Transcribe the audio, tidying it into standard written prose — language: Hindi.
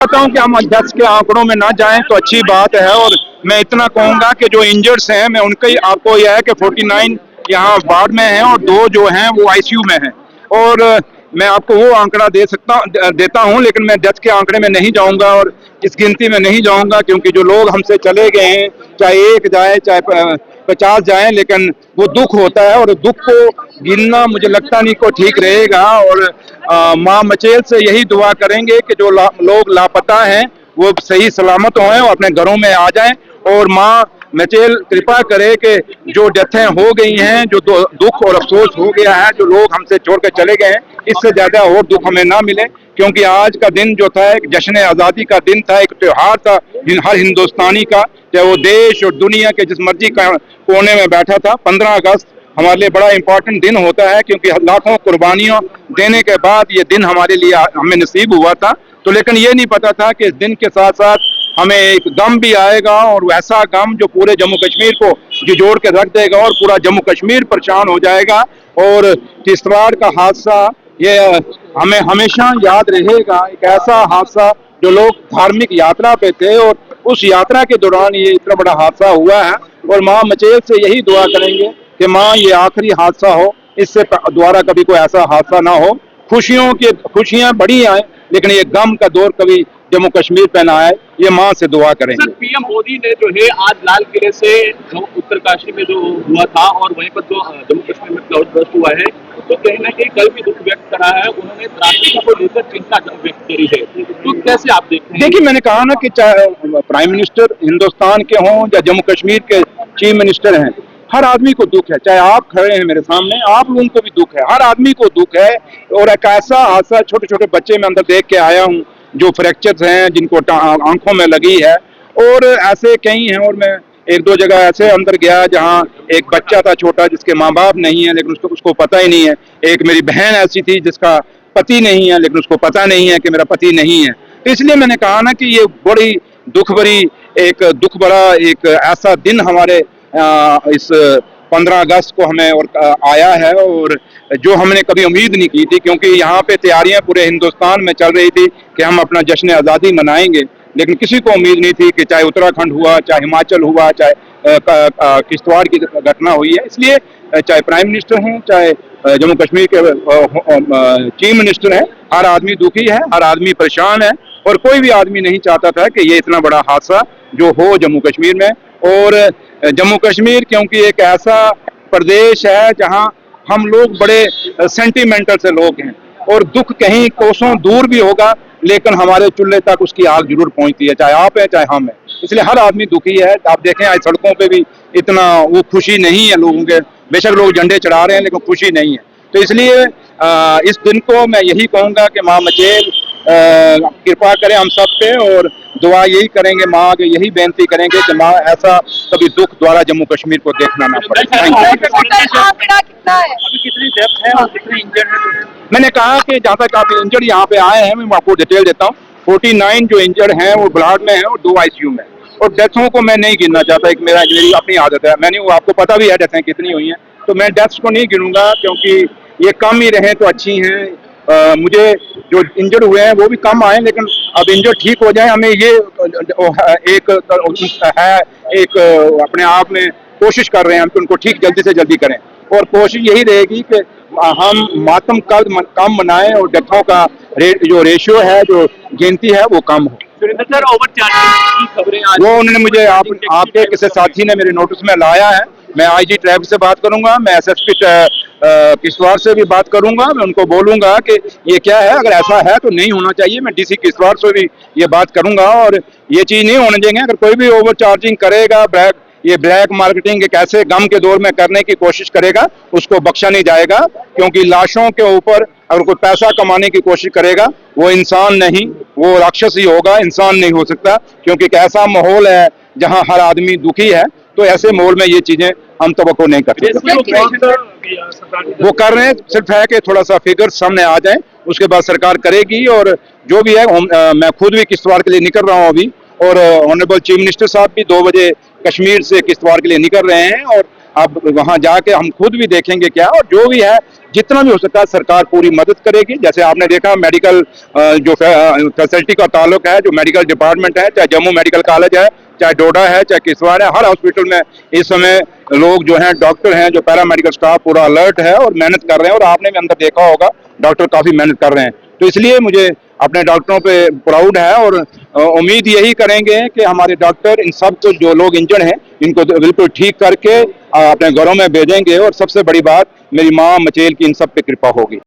चाहता हूँ कि हम अध्यक्ष के आंकड़ों में ना जाएं तो अच्छी बात है। और मैं इतना कहूंगा कि जो इंजर्ड्स हैं, मैं उनका ही आपको यह है कि 49 यहाँ वार्ड में हैं और 2 जो हैं वो आईसीयू में हैं। और मैं आपको वो आंकड़ा देता हूँ, लेकिन मैं डेथ के आंकड़े में नहीं जाऊंगा और इस गिनती में नहीं जाऊंगा, क्योंकि जो लोग हमसे चले गए हैं, चाहे 1 जाए चाहे 50 जाए, लेकिन वो दुख होता है और दुख को गिनना मुझे लगता नहीं को ठीक रहेगा। और माँ मचेल से यही दुआ करेंगे कि जो लोग लापता हैं वो सही सलामत हों और अपने घरों में आ जाएं। और माँ मचेल कृपा करे कि जो डेथें हो गई हैं, जो दुख और अफसोस हो गया है, जो लोग हमसे छोड़ कर चले गए हैं, इससे ज्यादा और दुख हमें ना मिले। क्योंकि आज का दिन जो था एक जश्न आज़ादी का दिन था, एक त्योहार था हर हिंदुस्तानी का, चाहे वो देश और दुनिया के जिस मर्जी कोने में बैठा था। 15 अगस्त हमारे लिए बड़ा इंपॉर्टेंट दिन होता है, क्योंकि लाखों कुर्बानियों देने के बाद ये दिन हमारे लिए हमें नसीब हुआ था। तो लेकिन ये नहीं पता था कि इस दिन के साथ साथ हमें एक गम भी आएगा, और वैसा गम जो पूरे जम्मू कश्मीर को झिझोड़ के रख देगा और पूरा जम्मू कश्मीर परेशान हो जाएगा। और किश्तवाड़ का हादसा ये हमें हमेशा याद रहेगा, एक ऐसा हादसा जो लोग धार्मिक यात्रा पे थे और उस यात्रा के दौरान ये इतना बड़ा हादसा हुआ है। और माँ मचेल से यही दुआ करेंगे कि माँ ये आखिरी हादसा हो, इससे दोबारा कभी कोई ऐसा हादसा ना हो। खुशियां बड़ी आए, लेकिन ये गम का दौर कभी जम्मू कश्मीर पे ना आए, ये माँ से दुआ करेंगे। सर, पीएम मोदी ने जो है आज लाल किले से उत्तरकाशी में जो हुआ था और वहीं पर जो जम्मू कश्मीर में क्लाउड बर्स्ट हुआ है, तो कहीं ना कहीं कल भी दुख व्यक्त करा है। उन्होंने प्राथमिकता को लेकर चिंता व्यक्त करी है, तो कैसे आप देखते हैं? देखिए, मैंने कहा ना कि चाहे प्राइम मिनिस्टर हिंदुस्तान के हों या जम्मू कश्मीर के चीफ मिनिस्टर हैं, हर आदमी को दुख है। चाहे आप खड़े हैं मेरे सामने, आप लोगों को भी दुख है, हर आदमी को दुख है। और एक ऐसा हादसा छोटे छोटे बच्चे में अंदर देख के आया हूँ जो फ्रैक्चर्स हैं, जिनको आंखों में लगी है, और ऐसे कई हैं। और मैं 1-2 जगह ऐसे अंदर गया जहाँ एक बच्चा था छोटा, जिसके माँ बाप नहीं है, लेकिन उसको पता ही नहीं है। एक मेरी बहन ऐसी थी जिसका पति नहीं है, लेकिन उसको पता नहीं है कि मेरा पति नहीं है। तो इसलिए मैंने कहा ना कि ये बड़ी दुख भरा एक ऐसा दिन हमारे इस 15 अगस्त को हमें और आया है, और जो हमने कभी उम्मीद नहीं की थी। क्योंकि यहाँ पे तैयारियां पूरे हिंदुस्तान में चल रही थी कि हम अपना जश्न आज़ादी मनाएंगे, लेकिन किसी को उम्मीद नहीं थी कि चाहे उत्तराखंड हुआ, चाहे हिमाचल हुआ, चाहे किश्तवाड़ की घटना हुई है। इसलिए चाहे प्राइम मिनिस्टर हैं, चाहे जम्मू कश्मीर के चीफ मिनिस्टर हैं, हर आदमी दुखी है, हर आदमी परेशान है। और कोई भी आदमी नहीं चाहता था कि ये इतना बड़ा हादसा जो हो जम्मू कश्मीर में। और जम्मू कश्मीर क्योंकि एक ऐसा प्रदेश है जहां हम लोग बड़े सेंटिमेंटल से लोग हैं, और दुख कहीं कोसों दूर भी होगा, लेकिन हमारे चूल्हे तक उसकी आग जरूर पहुंचती है, चाहे आप हैं चाहे हम हैं। इसलिए हर आदमी दुखी है। आप देखें आज सड़कों पे भी इतना वो खुशी नहीं है लोगों के, बेशक लोग झंडे चढ़ा रहे हैं लेकिन खुशी नहीं है। तो इसलिए इस दिन को मैं यही कहूंगा कि माँ मचेल कृपा करें हम सब पे, और दुआ यही करेंगे, माँ आगे यही बेनती करेंगे कि माँ ऐसा कभी दुख द्वारा जम्मू कश्मीर को देखना ना पड़े। मैंने कहा कि जहाँ तक आप इंजर्ड यहाँ पे आए हैं, मैं आपको डिटेल देता हूँ। 49 जो इंजर्ड हैं वो ब्लाड में है और 2 आईसीयू में। और डेथों को मैं नहीं गिनना चाहता, एक मेरी अपनी आदत है, मैंने आपको पता भी है डेथें कितनी हुई हैं, तो मैं डेथ्स को नहीं गिनूंगा, क्योंकि ये कम ही रहे तो अच्छी हैं। मुझे जो इंजर्ड हुए हैं वो भी कम आए, लेकिन अब इंजर्ड ठीक हो जाए, हमें ये एक अपने आप में कोशिश कर रहे हैं हम कि उनको ठीक जल्दी से जल्दी करें। और कोशिश यही रहेगी कि हम मातम कम मनाएं और डेथों का जो रेशियो है, जो गिनती है, वो कम हो। सर, ओवरचार्जिंग की खबरें वो उन्होंने मुझे आपके किसी साथी ने मेरे नोटिस में लाया है। मैं आईजी ट्रैफिक से बात करूंगा, मैं एसएसपी किश्तवाड़ से भी बात करूंगा। मैं उनको बोलूंगा कि ये क्या है, अगर ऐसा है तो नहीं होना चाहिए। मैं डीसी किश्तवाड़ से भी ये बात करूंगा, और ये चीज नहीं होने देंगे। अगर कोई भी ओवर चार्जिंग करेगा, ब्लैक मार्केटिंग एक ऐसे गम के दौर में करने की कोशिश करेगा, उसको बख्शा नहीं जाएगा। क्योंकि लाशों के ऊपर अगर कोई पैसा कमाने की कोशिश करेगा, वो इंसान नहीं, वो राक्षस ही होगा, इंसान नहीं हो सकता। क्योंकि एक ऐसा माहौल है जहां हर आदमी दुखी है, तो ऐसे माहौल में ये चीजें हम तवक्को नहीं कर सकते। वो कर रहे हैं, सिर्फ है कि थोड़ा सा फिगर सामने आ जाए, उसके बाद सरकार करेगी। और जो भी है, मैं खुद भी किश्तवाड़ के लिए निकल रहा हूँ अभी, और ऑनरेबल चीफ मिनिस्टर साहब भी 2 बजे कश्मीर से किश्तवाड़ के लिए निकल रहे हैं। और अब वहां जाके हम खुद भी देखेंगे क्या, और जो भी है जितना भी हो सकता है सरकार पूरी मदद करेगी। जैसे आपने देखा मेडिकल जो फैसिलिटी का ताल्लुक है, जो मेडिकल डिपार्टमेंट है, चाहे जम्मू मेडिकल कॉलेज है, चाहे डोडा है, चाहे किश्तवाड़ है, हर हॉस्पिटल में इस समय लोग जो हैं, डॉक्टर हैं, जो पैरा मेडिकल स्टाफ पूरा अलर्ट है और मेहनत कर रहे हैं, और आपने भी अंदर देखा होगा डॉक्टर काफी मेहनत कर रहे हैं। तो इसलिए मुझे अपने डॉक्टरों पे प्राउड है, और उम्मीद यही करेंगे कि हमारे डॉक्टर इन सब को, जो लोग इंजर्ड हैं, इनको बिल्कुल ठीक करके अपने घरों में भेजेंगे। और सबसे बड़ी बात, मेरी माँ मचेल की इन सब पे कृपा होगी।